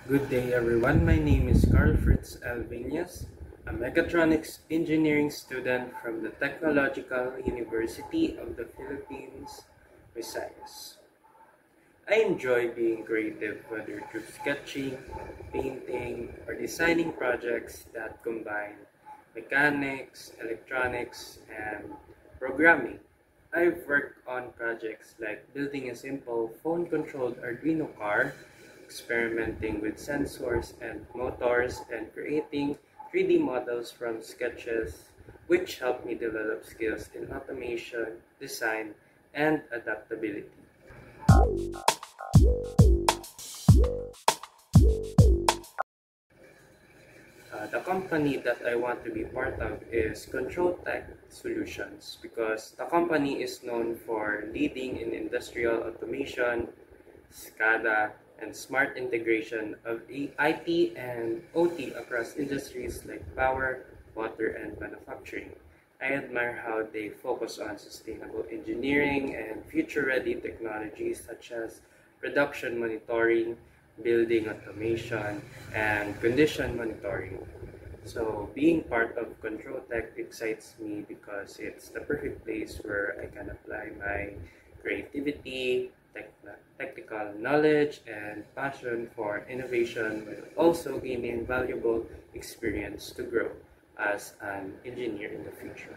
Good day everyone, my name is Carl Fritz Alvinius, a mechatronics engineering student from the Technological University of the Philippines, Visayas. I enjoy being creative whether through sketching, painting, or designing projects that combine mechanics, electronics, and programming. I've worked on projects like building a simple phone-controlled Arduino car, experimenting with sensors and motors, and creating 3D models from sketches, which helped me develop skills in automation, design, and adaptability. The company that I want to be part of is Control Tech Solutions because the company is known for leading in industrial automation, SCADA, and smart integration of IT and OT across industries like power, water, and manufacturing. I admire how they focus on sustainable engineering and future-ready technologies such as production monitoring, building automation, and condition monitoring. So being part of Control Tech excites me because it's the perfect place where I can apply my creativity, technical knowledge, and passion for innovation while also gaining valuable experience to grow as an engineer in the future.